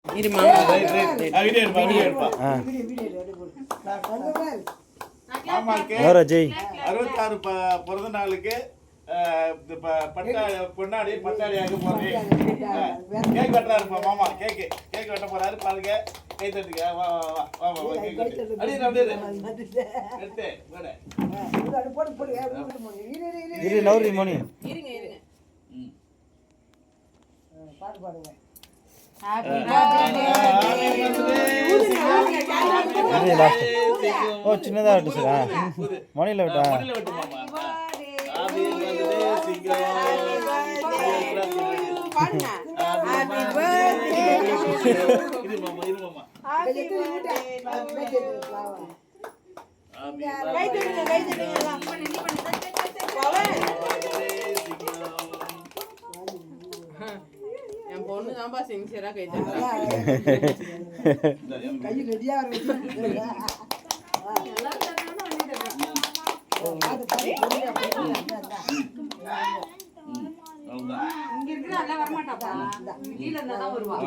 66 பிறந்த நாளுக்கு பொன்னாடி பட்டாடியாக போறேன். கேக் வெட்டுறாருப்பா மாமா. கேக் வெட்ட போறாரு பாருங்க. கை தட்டுங்க. வா கேக் வெட்டு. அப்படியே நௌரி மணி பாட்டு பாடுங்க. ஓ சின்னதா விட்டு சார் மணில விட்டா என் பொண்ணு தான்ப்பா சின்சியரா கை தட்டுறா. கை ரெடியா இங்க இருக்கிற வரமாட்டாப்பா. கீழே இருந்தா தான் வருவா.